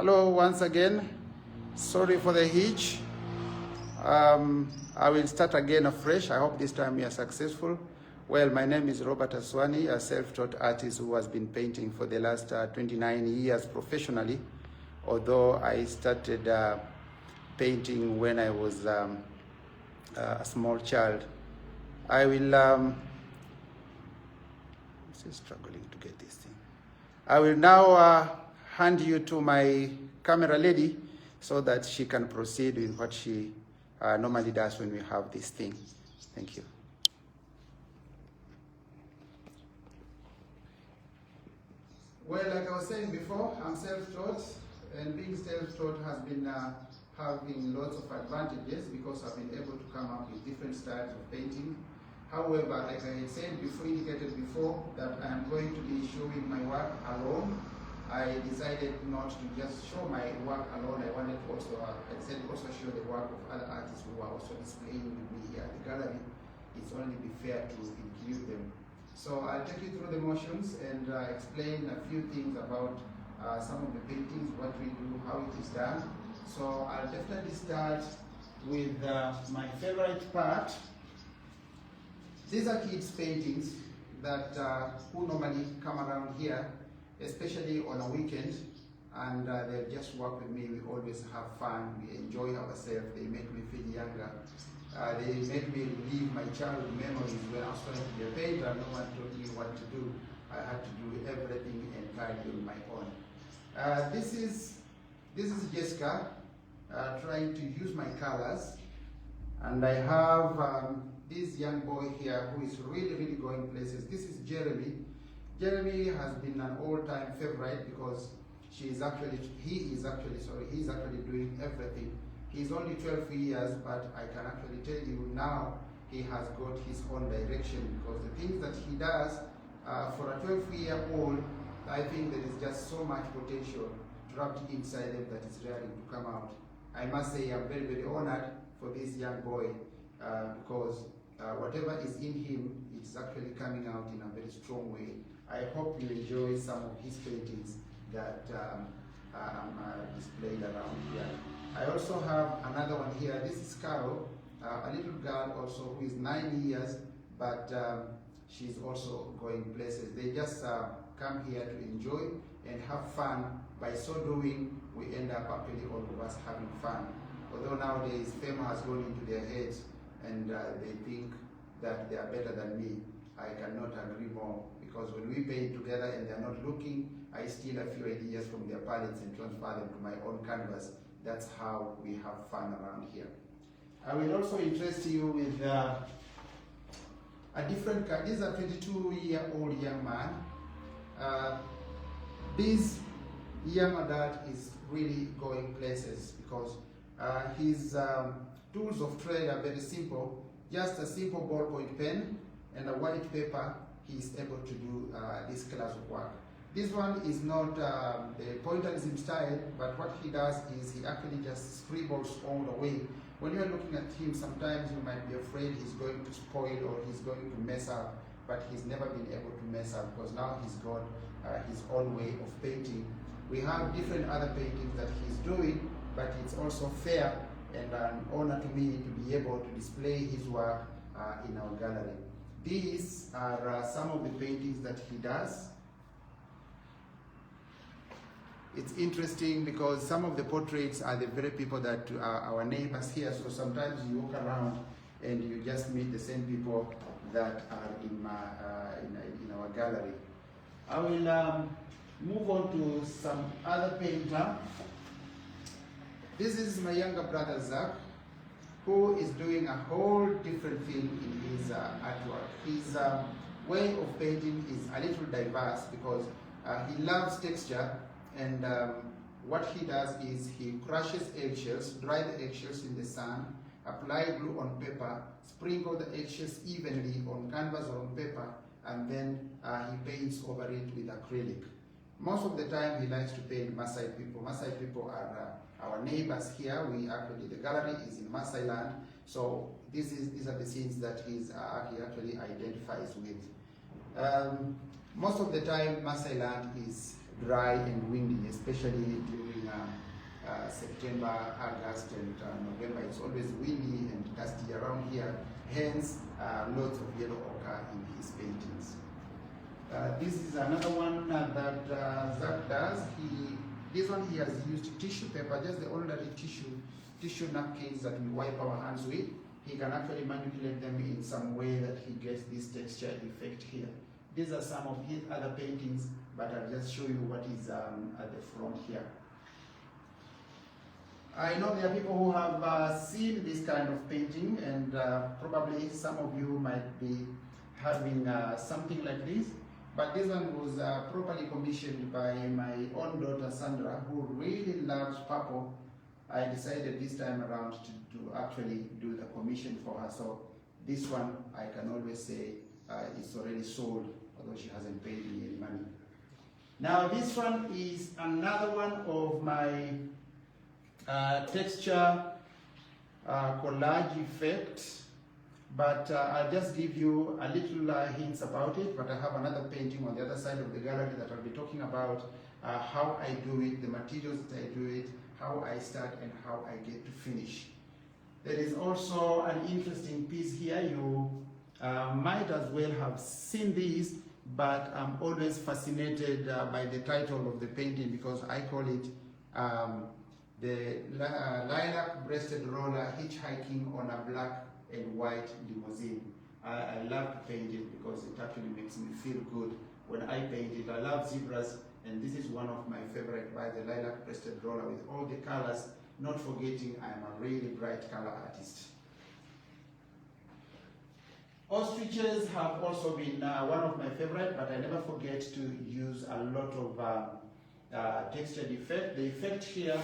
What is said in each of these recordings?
Hello once again. Sorry for the hitch. I will start again afresh. I hope this time we are successful. Well, my name is Robert Aswani, a self-taught artist who has been painting for the last 29 years professionally, although I started painting when I was a small child. I will, still struggling to get this thing. I will now hand you to my camera lady so that she can proceed with what she normally does when we have this thing. Thank you. Well, like I was saying before, I'm self-taught, and being self-taught has been having lots of advantages because I've been able to come up with different styles of painting. However, like I had said before, indicated before, that I'm going to be showing my work alone. I decided not to just show my work alone. I wanted to also, also show the work of other artists who are also displaying with me here at the gallery. It's only be fair to include them. So I'll take you through the motions and explain a few things about some of the paintings, what we do, how it is done. So I'll definitely start with my favorite part. These are kids' paintings that who normally come around here, especially on a weekend, and they just work with me. We always have fun, we enjoy ourselves, they make me feel younger. They make me relive my childhood memories when I was trying to be a painter. No one told me what to do. I had to do everything entirely on my own. This is Jessica trying to use my colors, and I have this young boy here who is really going places. This is Jeremy. Jeremy has been an all-time favorite because he is actually doing everything. He's only 12 years, but I can actually tell you now he has got his own direction, because the things that he does for a 12-year-old, I think there is just so much potential trapped inside them that is ready to come out. I must say I'm very honored for this young boy because whatever is in him, it's actually coming out in a very strong way. I hope you enjoy some of his paintings that are displayed around here. I also have another one here. This is Carol, a little girl also who is 9 years, but she's also going places. They just come here to enjoy and have fun. By so doing, we end up actually all of us having fun. Although nowadays fame has gone into their heads and they think that they are better than me, I cannot agree more, because when we paint together and they're not looking, I steal a few ideas from their palettes and transfer them to my own canvas. That's how we have fun around here. I will also interest you with a different card. This is a 22-year-old young man. This young adult is really going places because his tools of trade are very simple. Just a simple ballpoint pen and a white paper, he is able to do this class of work. This one is not the pointillism style, but what he does is he actually just scribbles all the way. When you're looking at him, sometimes you might be afraid he's going to spoil or he's going to mess up, but he's never been able to mess up because now he's got his own way of painting. We have different other paintings that he's doing, but it's also fair and an honor to me to be able to display his work in our gallery. These are some of the paintings that he does. It's interesting because some of the portraits are the very people that are our neighbors here, so sometimes you walk around and you just meet the same people that are in our gallery. I will move on to some other painter. This is my younger brother Zach, who is doing a whole different thing in his artwork. His way of painting is a little diverse because he loves texture, and what he does is he crushes eggshells, dry the eggshells in the sun, apply glue on paper, sprinkle the eggshells evenly on canvas or on paper, and then he paints over it with acrylic. Most of the time he likes to paint Maasai people. Maasai people are our neighbors here. The gallery is in Maasai land, so these are the scenes that he actually identifies with. Most of the time Maasai land is dry and windy, especially during September, August, and November. It's always windy and dusty around here, hence lots of yellow ochre in his paintings. This is another one that Zach does. This one he has used tissue paper, just the ordinary tissue napkins that we wipe our hands with. He can actually manipulate them in some way that he gets this texture effect here. These are some of his other paintings, but I'll just show you what is at the front here. I know there are people who have seen this kind of painting, and probably some of you might be having something like this. But this one was properly commissioned by my own daughter Sandra, who really loves purple. I decided this time around to actually do the commission for her. So this one, I can always say it's already sold, although she hasn't paid me any money. Now this one is another one of my texture collage effect. But I'll just give you a little hints about it, but I have another painting on the other side of the gallery that I'll be talking about how I do it, the materials that I do it, how I start and how I get to finish. There is also an interesting piece here. You might as well have seen this, but I'm always fascinated by the title of the painting because I call it the lilac-breasted roller hitchhiking on a black and white limousine. I love to paint it because it actually makes me feel good when I paint it. I love zebras, and this is one of my favorite by the lilac-breasted roller with all the colors, not forgetting I am a really bright color artist. Ostriches have also been one of my favorite, but I never forget to use a lot of textured effect. The effect here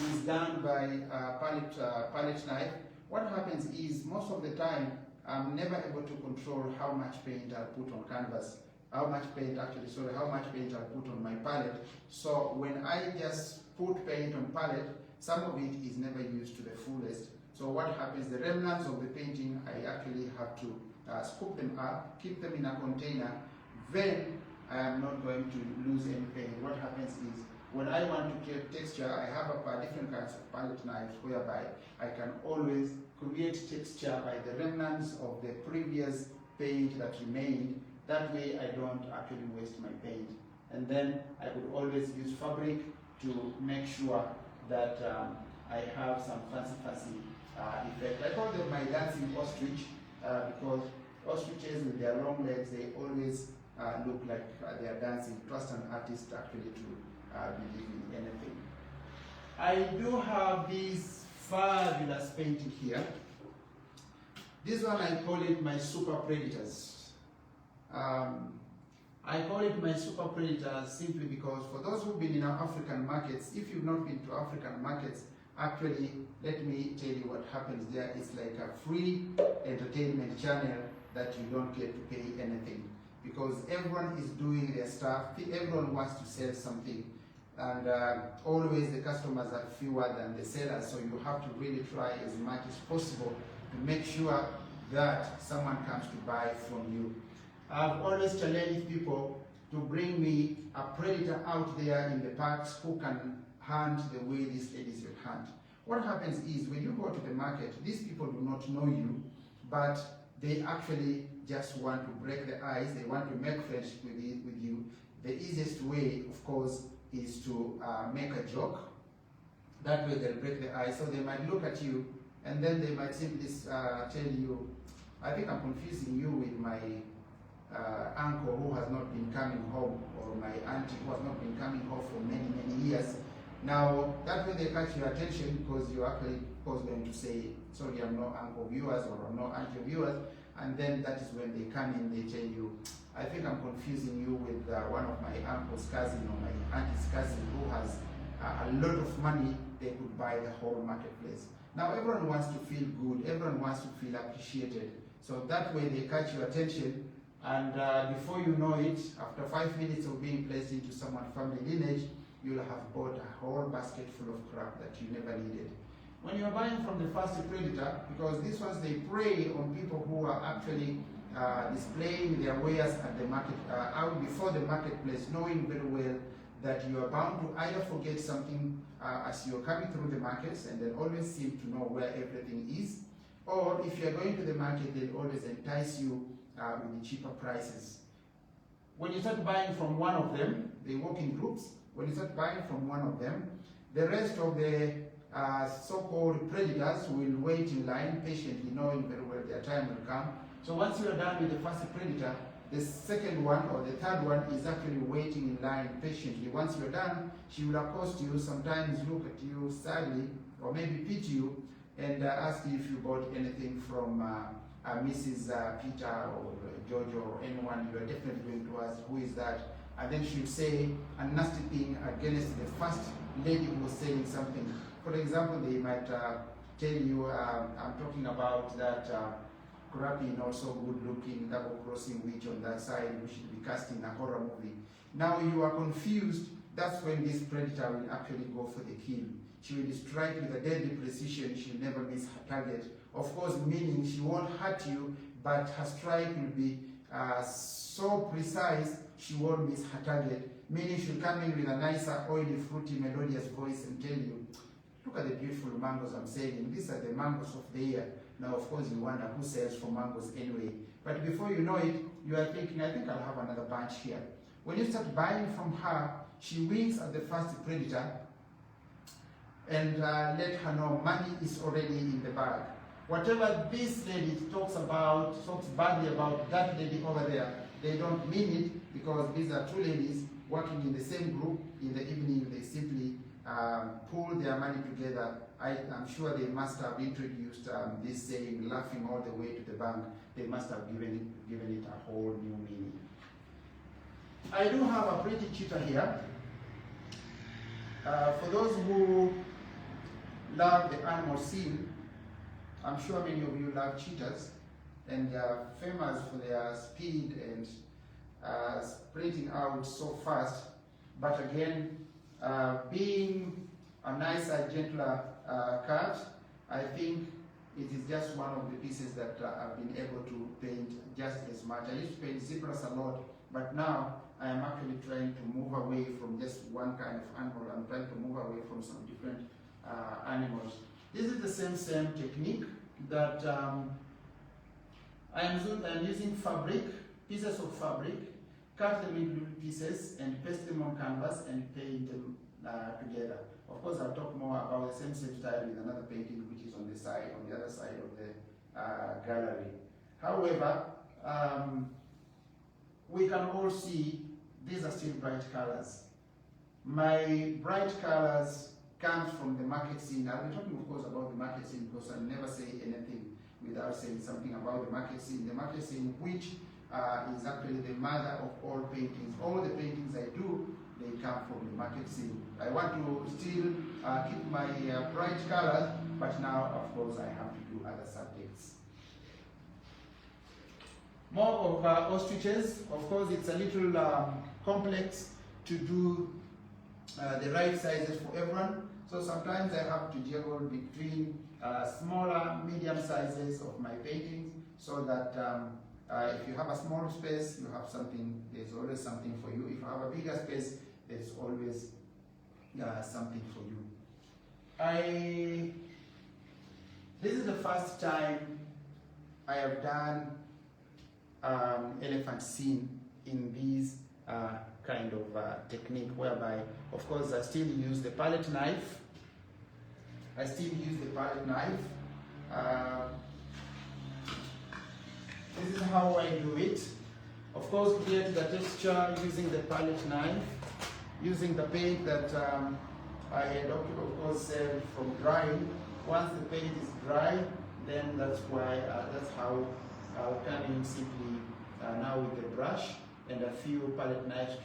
is done by palette knife. What happens is, most of the time, I'm never able to control how much paint I'll put on canvas, how much paint I'll put on my palette. So when I just put paint on palette, some of it is never used to the fullest. So what happens, the remnants of the painting, I actually have to scoop them up, keep them in a container, then I am not going to lose any paint. What happens is, when I want to create texture, I have different kinds of palette knives whereby I can always create texture by the remnants of the previous paint that remained. That way I don't actually waste my paint. And then I could always use fabric to make sure that I have some fancy effect. I call them my dancing ostrich because ostriches with their long legs, they always look like they are dancing. Trust an artist actually to believe in anything. I do have this fabulous painting here. This one, I call it my super predators. I call it my super predators simply because for those who've been in our African markets, if you've not been to African markets, actually, let me tell you what happens there. It's like a free entertainment channel that you don't get to pay anything, because everyone is doing their stuff. Everyone wants to sell something. And always the customers are fewer than the sellers, so you have to really try as much as possible to make sure that someone comes to buy from you. I've always challenged people to bring me a predator out there in the parks who can hunt the way these ladies will hunt. What happens is, when you go to the market, these people do not know you, but they actually just want to break the ice. They want to make friendship with you. The easiest way, of course, is to make a joke. That way they'll break the ice. So they might look at you and then they might simply tell you, I think I'm confusing you with my uncle who has not been coming home, or my auntie who has not been coming home for many, many years. Now, that way they catch your attention because you actually was going to say, sorry, I'm not uncle of yours, or I'm not auntie of yours. And then that is when they come in, they tell you, I think I'm confusing you with one of my uncle's cousin or my auntie's cousin who has a lot of money. They could buy the whole marketplace. Now everyone wants to feel good, everyone wants to feel appreciated. So that way they catch your attention, and before you know it, after 5 minutes of being placed into someone's family lineage, you'll have bought a whole basket full of crap that you never needed. When you're buying from the first predator, because these ones, they prey on people who are actually displaying their wares at the market, out before the marketplace, knowing very well that you are bound to either forget something as you're coming through the markets and then always seem to know where everything is, or if you're going to the market, they'll always entice you with the cheaper prices. When you start buying from one of them, they work in groups. When you start buying from one of them, the rest of the so-called predators will wait in line patiently, knowing very well their time will come. So once you are done with the first predator, the second one or the third one is actually waiting in line patiently. Once you're done, she will accost you, sometimes look at you sadly, or maybe pity you, and ask you if you bought anything from Mrs. Peter or George or anyone. You are definitely going to ask, who is that? And then she'll say a nasty thing against the first lady who was selling something. For example, they might tell you, I'm talking about that crappy, not so good looking, double-crossing witch on that side who should be cast in a horror movie. Now you are confused. That's when this predator will actually go for the kill. She will strike with a deadly precision. She'll never miss her target. Of course, meaning she won't hurt you, but her strike will be so precise, she won't miss her target. Meaning she'll come in with a nicer, oily, fruity, melodious voice and tell you, look at the beautiful mangoes I'm selling. These are the mangoes of the year. Now, of course, you wonder who sells for mangoes anyway. But before you know it, you are thinking, I think I'll have another bunch here. When you start buying from her, she winks at the first predator and let her know money is already in the bag. Whatever this lady talks badly about that lady over there, they don't mean it, because these are two ladies working in the same group. In the evening, they simply pool their money together. I'm sure they must have introduced this saying, laughing all the way to the bank. They must have given it a whole new meaning. I do have a pretty cheetah here. For those who love the animal scene, I'm sure many of you love cheetahs, and they are famous for their speed and sprinting out so fast. But again, being a nicer, gentler cat, I think it is just one of the pieces that I've been able to paint just as much. I used to paint zebras a lot, but now I am actually trying to move away from just one kind of animal. I'm trying to move away from some different animals. This is the same technique that I'm using fabric, pieces of fabric, cut them into little pieces and paste them on canvas and paint them together. Of course, I'll talk more about the same style with another painting which is on the other side of the gallery. However, we can all see these are still bright colors. My bright colors comes from the market scene. I'll be talking, of course, about the market scene because I never say anything without saying something about the market scene. The market scene, which is actually the mother of all paintings. All the paintings I do, they come from the market scene. I want to still keep my bright colors, but now, of course, I have to do other subjects. More of ostriches. Of course, it's a little complex to do the right sizes for everyone. So sometimes I have to juggle between smaller, medium sizes of my paintings, so that if you have a small space, you have something, there's always something for you. If you have a bigger space, there's always something for you. This is the first time I have done elephant scene in this kind of technique, whereby, of course, I still use the palette knife. This is how I do it. Of course, create the texture using the palette knife, using the paint that I had, of course, saved from drying. Once the paint is dry, then that's how I'll come in simply now with the brush and a few palette knife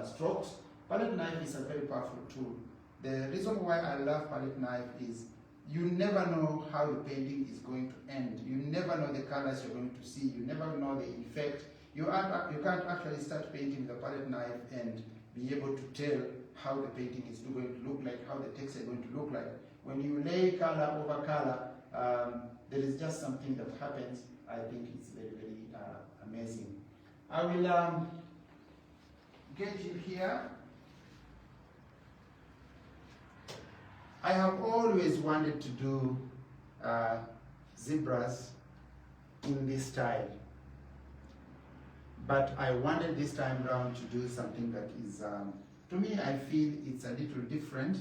strokes. Palette knife is a very powerful tool. The reason why I love palette knife is you never know how the painting is going to end. You never know the colors you're going to see. You never know the effect. You can't actually start painting with a palette knife and be able to tell how the painting is going to look like, how the text is going to look like. When you lay color over color, there is just something that happens. I think it's very, very amazing. I will get you here. I have always wanted to do zebras in this style, but I wanted this time round to do something that is, to me, I feel it's a little different,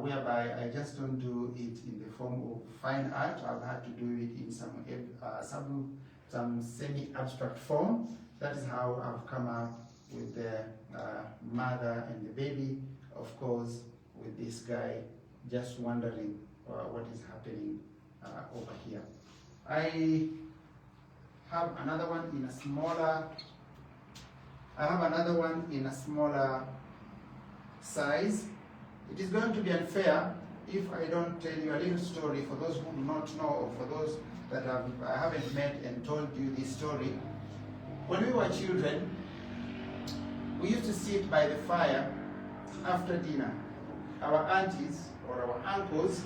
whereby I just don't do it in the form of fine art. I've had to do it in some semi-abstract form. That is how I've come up with the mother and the baby, of course, with this guy just wondering what is happening over here. I have another one in a smaller size. It is going to be unfair if I don't tell you a little story for those who do not know, or for those that I haven't met and told you this story. When we were children, we used to sit by the fire after dinner. Our aunties or our uncles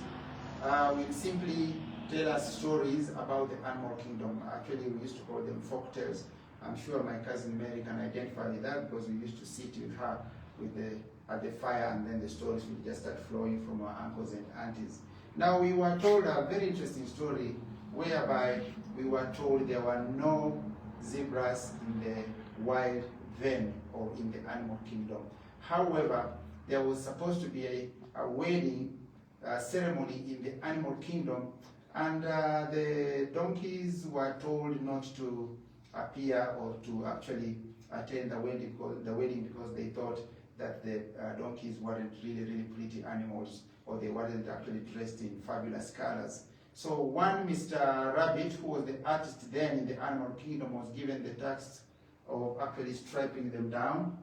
will simply tell us stories about the animal kingdom. Actually, we used to call them folk tales. I'm sure my cousin Mary can identify with that, because we used to sit with her at the fire, and then the stories would just start flowing from our uncles and aunties. Now, we were told a very interesting story whereby we were told there were no zebras in the wild then, or in the animal kingdom. However, there was supposed to be a wedding ceremony in the animal kingdom, and the donkeys were told not to appear or to actually attend the wedding because they thought that the donkeys weren't really pretty animals, or they weren't actually dressed in fabulous colors. So one Mr. Rabbit, who was the artist then in the animal kingdom, was given the task of actually striping them down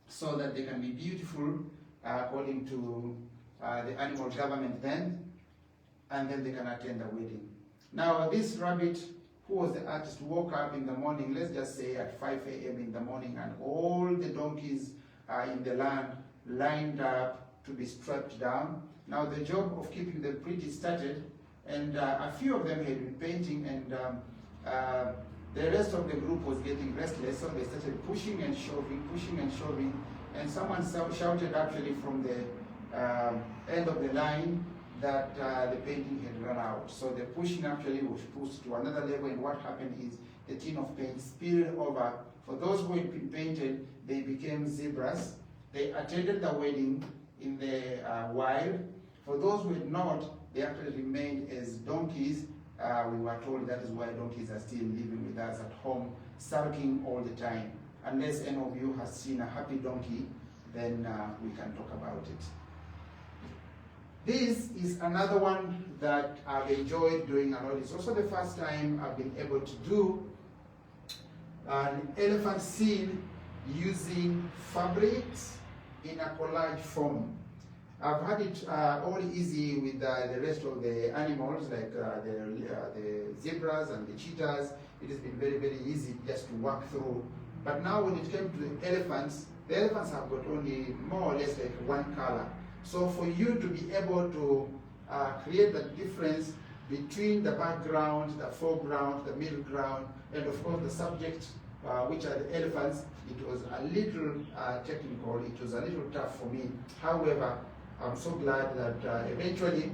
so that they can be beautiful according to the animal government then, and then they can attend the wedding. Now, this rabbit, who was the artist, woke up in the morning, let's just say at 5 a.m. in the morning, and all the donkeys in the land lined up to be strapped down. Now, the job of keeping them pretty started, and a few of them had been painting, and the rest of the group was getting restless, so they started pushing and shoving, and someone shouted actually from the end of the line that the painting had run out. So the pushing actually was pushed to another level, and what happened is the tin of paint spilled over. For those who had been painted, they became zebras. They attended the wedding in the wild. For those who had not, they actually remained as donkeys. We were told that is why donkeys are still living with us at home, sulking all the time. Unless any of you has seen a happy donkey, then we can talk about it. This is another one that I've enjoyed doing a lot. It's also the first time I've been able to do an elephant scene using fabrics in a collage form. I've had it all easy with the rest of the animals, like the zebras and the cheetahs. It has been very easy just to work through. But now when it came to the elephants have got only more or less like one color. So for you to be able to create the difference between the background, the foreground, the middle ground, and of course the subject, which are the elephants, it was a little technical, it was a little tough for me. However, I'm so glad that eventually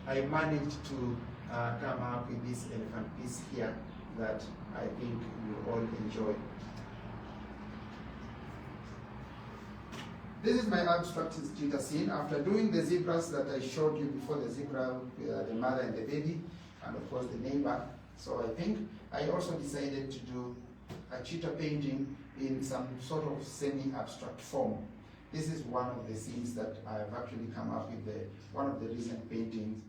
I managed to come up with this elephant piece here that I think you all enjoy. This is my abstract cheetah scene. After doing the zebras that I showed you before, the zebra, the mother and the baby, and of course the neighbor. So I think I also decided to do a cheetah painting in some sort of semi-abstract form. This is one of the scenes that I've actually come up with, one of the recent paintings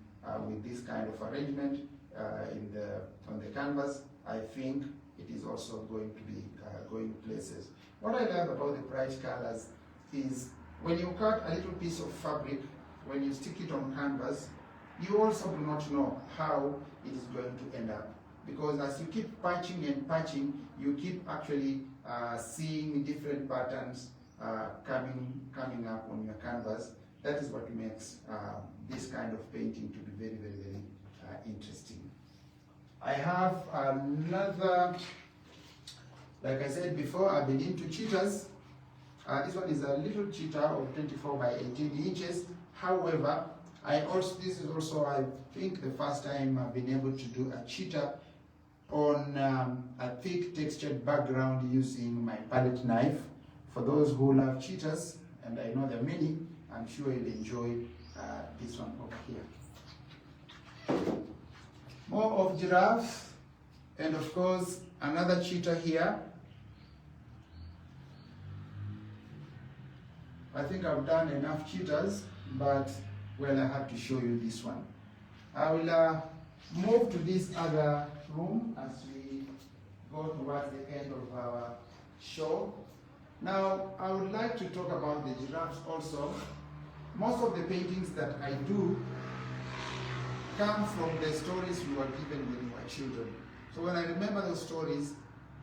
with this kind of arrangement on the canvas. I think it is also going to be going places. What I love about the bright colors is when you cut a little piece of fabric, when you stick it on canvas, you also do not know how it is going to end up. Because as you keep patching and patching, you keep actually seeing different patterns coming up on your canvas. That is what makes this kind of painting to be very interesting. I have another, like I said before, I've been into cheetahs. This one is a little cheetah of 24 by 18 inches. However, this is also, I think, the first time I've been able to do a cheetah on a thick textured background using my palette knife. For those who love cheetahs, and I know there are many, I'm sure you'll enjoy this one over here. More of giraffes, and of course another cheetah here. I think I've done enough cheetahs, but well, I have to show you this one. I will move to this other room as we go towards the end of our show. Now, I would like to talk about the giraffes also. Most of the paintings that I do come from the stories we were given when we were children. So when I remember those stories,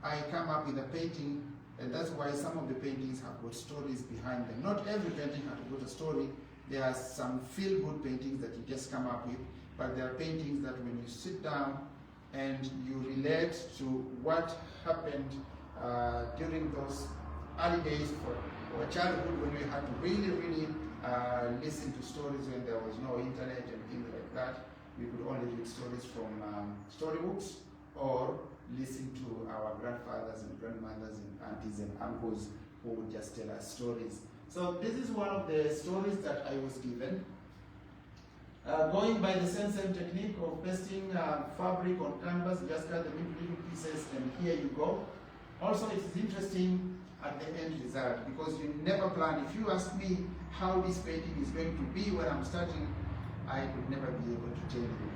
I come up with a painting, and that's why some of the paintings have got stories behind them. Not every painting has got a story. There are some feel-good paintings that you just come up with, but there are paintings that when you sit down and you relate to what happened during those early days for childhood, when we had to really listen to stories when there was no internet and things like that. We could only read stories from storybooks or listen to our grandfathers and grandmothers and aunties and uncles who would just tell us stories. So this is one of the stories that I was given. Going by the same technique of pasting fabric on canvas, just cut them into little pieces and here you go. Also, it is interesting at the end result because you never plan. If you ask me how this painting is going to be when I'm starting, I could never be able to tell you.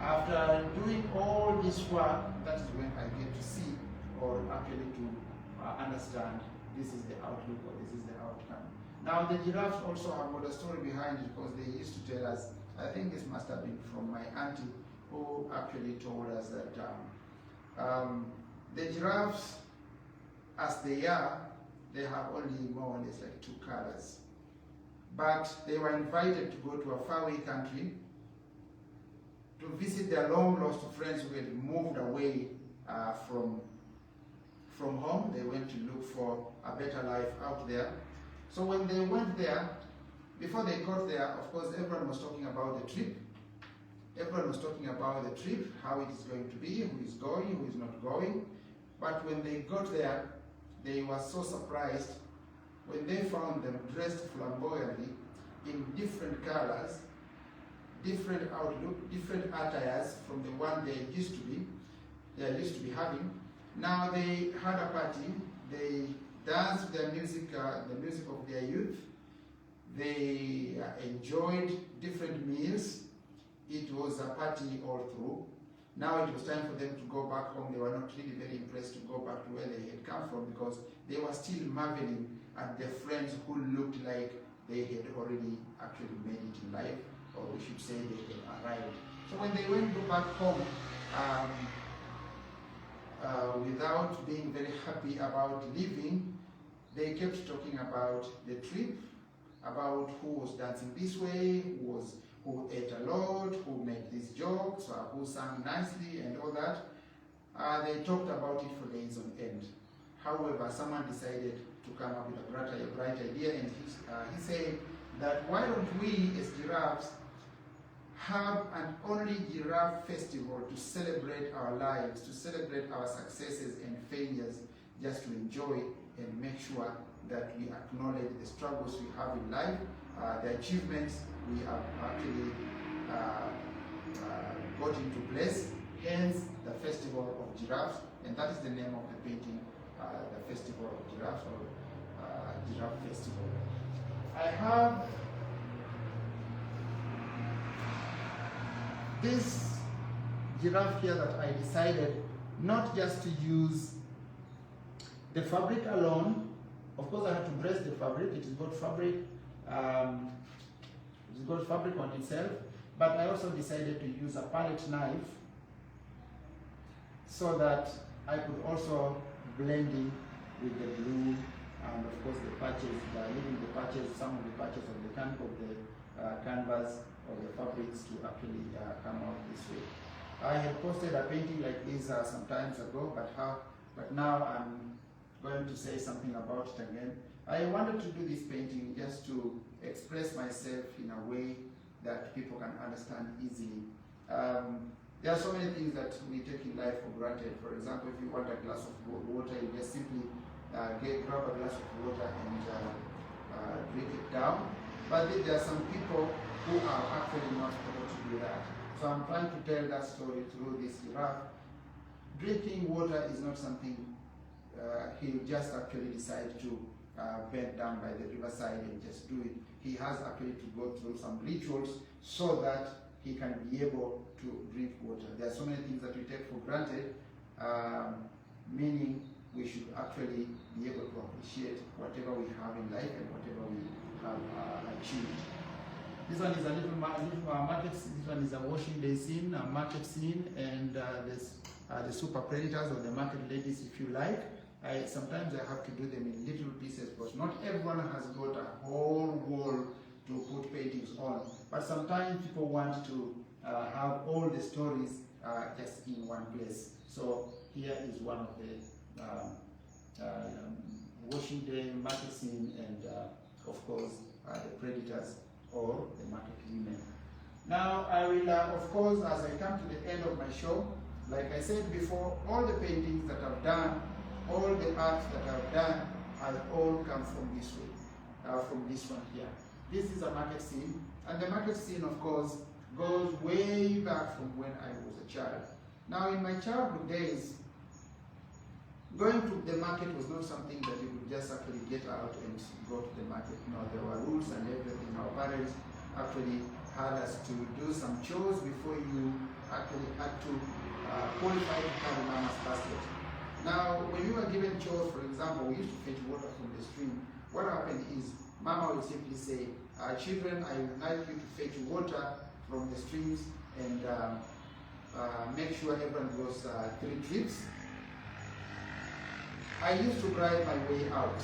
After doing all this work, that is when I get to see or actually to understand this is the outlook or this is the outcome. Now the giraffes also have got a story behind it because they used to tell us, I think this must have been from my auntie who actually told us that the giraffes, as they are, they have only more or less like 2 colors. But they were invited to go to a faraway country to visit their long lost friends who had moved away from home. They went to look for a better life out there. So when they went there, before they got there, of course, everyone was talking about the trip. Everyone was talking about the trip, how it is going to be, who is going, who is not going. But when they got there, they were so surprised when they found them dressed flamboyantly in different colors, different outlook, different attires from the one they are used to be having. Now they had a party, they danced their music, the music of their youth. They enjoyed different meals. It was a party all through. Now it was time for them to go back home. They were not really very impressed to go back to where they had come from because they were still marveling at their friends who looked like they had already actually made it in life, or we should say they had arrived. So when they went back home, without being very happy about leaving, they kept talking about the trip, about who was dancing this way, who ate a lot, who made these jokes, who sang nicely and all that. They talked about it for days on end. However, someone decided to come up with a bright idea, and he said that why don't we as giraffes have an only giraffe festival to celebrate our lives, to celebrate our successes and failures, just to enjoy and make sure that we acknowledge the struggles we have in life, the achievements we have actually got into place, hence the Festival of Giraffes, and that is the name of the painting, the Festival of Giraffes, or Giraffe Festival. I have this giraffe here that I decided not just to use the fabric alone. Of course, I had to dress the fabric. It has got fabric. It's got fabric on itself. But I also decided to use a palette knife so that I could also blend in with the blue and of course the patches, leaving the patches, some of the patches of the canvas or the fabrics to actually come out this way. I had posted a painting like this some times ago, but now I'm going to say something about it again I wanted to do this painting just to express myself in a way that people can understand easily. There are so many things that we take in life for granted. For example, if you want a glass of water, you just simply grab a glass of water and drink it down. But there are some people who are actually not able to do that. So I'm trying to tell that story through this giraffe. Drinking water is not something he'll just actually decide to bend down by the riverside and just do it. He has actually to go through some rituals so that he can be able to drink water. There are so many things that we take for granted, meaning we should actually be able to appreciate whatever we have in life and whatever we have achieved. This one is a little market. This one is a washing day scene, a market scene, and there's the super predators or the market ladies, if you like. Sometimes I have to do them in little pieces because not everyone has got a whole wall to put paintings on. But sometimes people want to have all the stories just in one place. So here is one of the washing day market scene, and of course the predators or the market women. Now I will, of course, as I come to the end of my show, like I said before, all the paintings that I've done, all the art that I've done, has all come from this way, from this one here. This is a market scene, and the market scene, of course, goes way back from when I was a child. Now, in my childhood days, going to the market was not something that you could just actually get out and go to the market. No, there were rules and everything. Our parents actually had us to do some chores before you actually had to qualify to carry mama's basket. Now, when you were given chores, for example, we used to fetch water from the stream. What happened is, mama would simply say, children, I would like you to fetch water from the streams and make sure everyone goes 3 trips. I used to bribe my way out,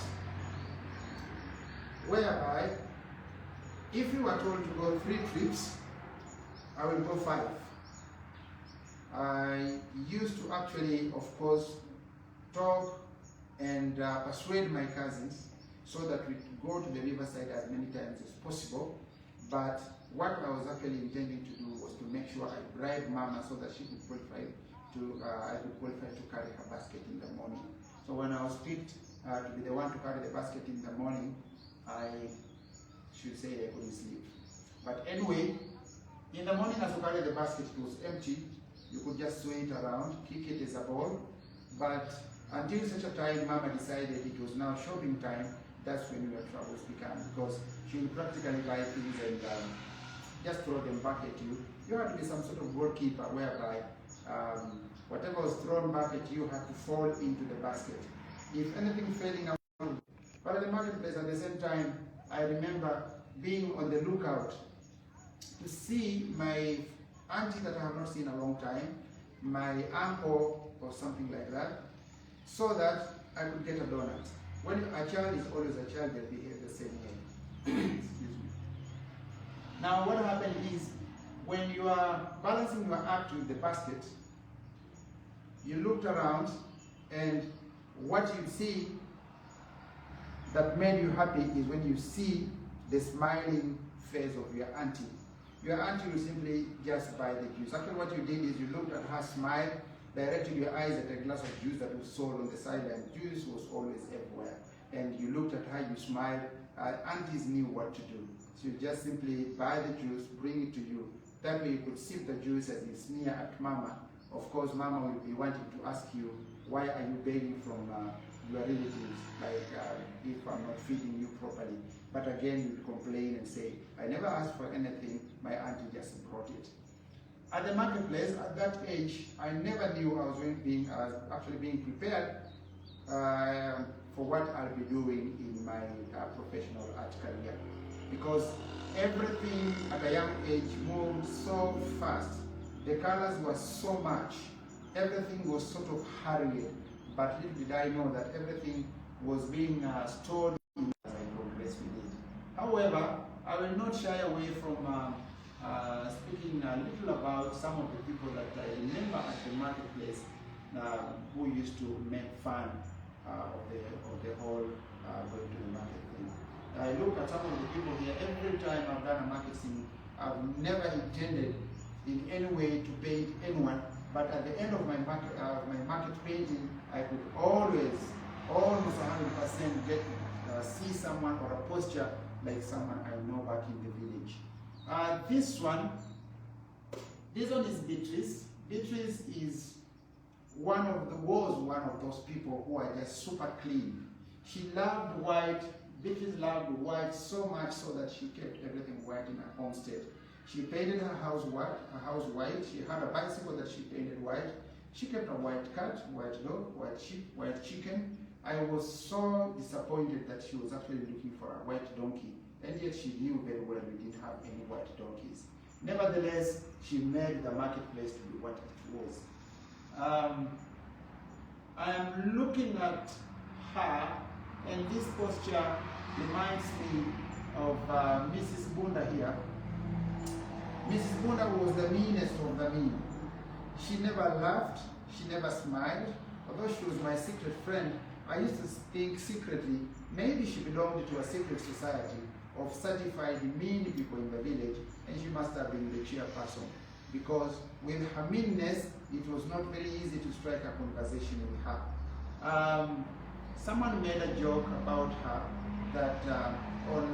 whereby if you were told to go 3 trips, I will go 5. I used to actually, of course, talk and persuade my cousins so that we could go to the riverside as many times as possible. But what I was actually intending to do was to make sure I bribed mama so that she could qualify I could qualify to carry her basket in the morning. So when I was picked to be the one to carry the basket in the morning, I should say I couldn't sleep. But anyway, in the morning as you carry the basket, it was empty. You could just sway it around, kick it as a ball. But until such a time, mama decided it was now shopping time, that's when your troubles began, because she would practically buy things and just throw them back at you. You had to be some sort of goalkeeper whereby whatever was thrown back at you had to fall into the basket. If anything failing around, but at the marketplace at the same time, I remember being on the lookout to see my auntie that I have not seen in a long time, my uncle or something like that, so that I could get a donut. When a child is always a child, they behave the same way. Excuse me. Now what happened is, when you are balancing your act with the basket, you looked around, and what you see that made you happy is when you see the smiling face of your auntie. Your auntie will simply just buy the juice. Actually what you did is you looked at her smile, directed your eyes at a glass of juice that was sold on the sideline. Juice was always everywhere. And you looked at her, you smiled. Aunties knew what to do. So you just simply buy the juice, bring it to you. That way you could sip the juice as you sneer at mama. Of course, mama will be wanting to ask you, why are you begging from your relatives, like if I'm not feeding you properly. But again, you complain and say, I never asked for anything, my auntie just brought it. At the marketplace, at that age, I never knew I was actually being prepared for what I'll be doing in my professional art career. Because everything at a young age moved so fast. The colors were so much. Everything was sort of hurried. But little did I know that everything was being stored in as I progressed with it. However, I will not shy away from speaking a little about some of the people that I remember at the marketplace who used to make fun of the whole going to the market thing. I look at some of the people here. Every time I've done a market scene, I've never intended in any way to paint anyone, but at the end of my market painting, I could always, almost 100% get see someone or a posture like someone I know back in the village. This one is Beatrice. Beatrice was one of those people who are just super clean. She loved white. Beatrice loved white so much so that she kept everything white in her homestead. She painted her house white. She had a bicycle that she painted white. She kept a white cat, white dog, white sheep, white chicken. I was so disappointed that she was actually looking for a white donkey, and yet she knew very well we didn't have any white donkeys. Nevertheless, she made the marketplace to be what it was. I am looking at her, and this posture reminds me of Mrs. Bunda here. Mrs. Bunda was the meanest of the mean. She never laughed, she never smiled. Although she was my secret friend, I used to think secretly, maybe she belonged to a secret society of certified mean people in the village, and she must have been the chairperson. Because with her meanness, it was not very easy to strike a conversation with her. Someone made a joke about her that on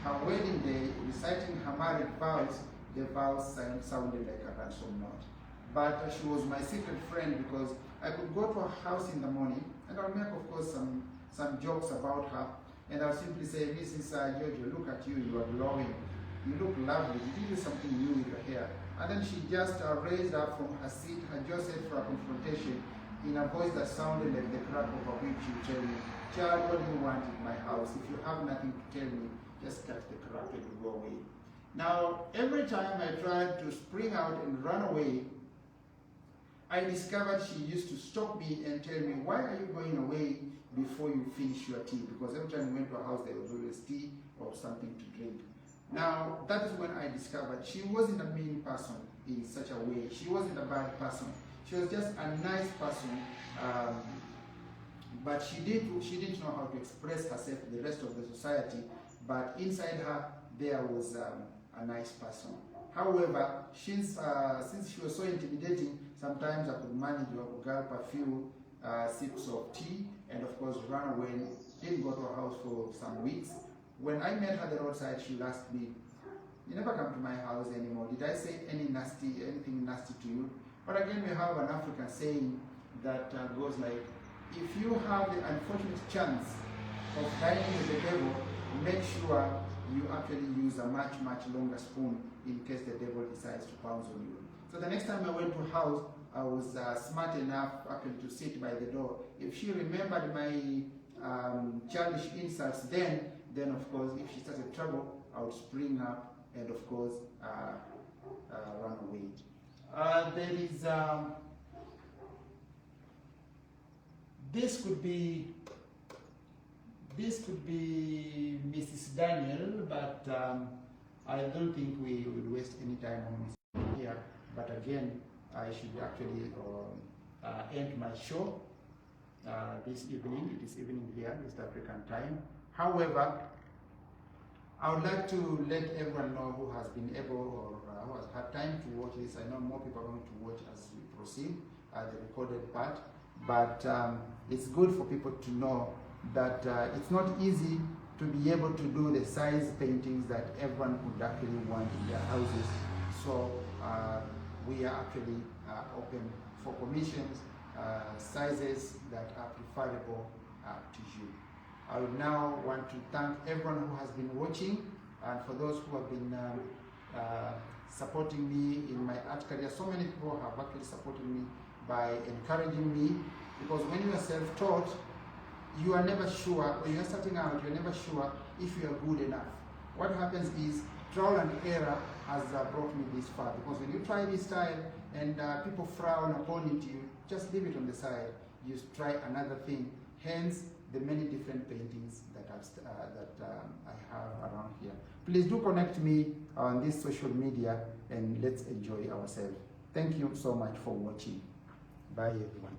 her wedding day, reciting her married vows, the vows sounded like a ransom note. But she was my secret friend because I could go to her house in the morning and I'll make, of course, some jokes about her. And I'll simply say, Mrs. Giorgio, look at you, you are glowing. You look lovely. Did you do something new with your hair? And then she just raised up from her seat, her jaw set for a confrontation in a voice that sounded like the crack of a whip. She would tell me, child, what do you want in my house? If you have nothing to tell me, just cut the crack and go away. Now, every time I tried to spring out and run away, I discovered she used to stop me and tell me, why are you going away before you finish your tea? Because every time we went to a house, there was always tea or something to drink. Now, that is when I discovered she wasn't a mean person in such a way. She wasn't a bad person. She was just a nice person, but she didn't know how to express herself to the rest of the society. But inside her, there was a nice person. However, since she was so intimidating, sometimes I could manage to gulp a few sips of tea and, of course, run away. Didn't go to her house for some weeks. When I met her at the roadside, she asked me, you never come to my house anymore. Did I say anything nasty to you? But again, we have an African saying that goes like, if you have the unfortunate chance of dining with the devil, make sure you actually use a much longer spoon in case the devil decides to pounce on you. So the next time I went to her house, I was smart enough actually to sit by the door. If she remembered my childish insults then of course, if she started trouble, I would spring up and of course run away. This could be Mrs. Daniel, but I don't think we will waste any time on Mrs. here. But again, I should actually end my show this evening. It is evening here, East African time. However, I would like to let everyone know who has been able or who has had time to watch this. I know more people are going to watch as we proceed, the recorded part. But it's good for people to know that it's not easy to be able to do the size paintings that everyone would actually want in their houses. So we are actually open for commissions, sizes that are preferable to you. I would now want to thank everyone who has been watching, and for those who have been supporting me in my art career. So many people have actually supported me by encouraging me, because when you are self-taught, you are never sure, when you're starting out, you're never sure if you are good enough. What happens is trial and error has brought me this far, because when you try this style and people frown upon it, you just leave it on the side, you try another thing. Hence the many different paintings that I have around here. Please do connect me on this social media and let's enjoy ourselves. Thank you so much for watching. Bye everyone.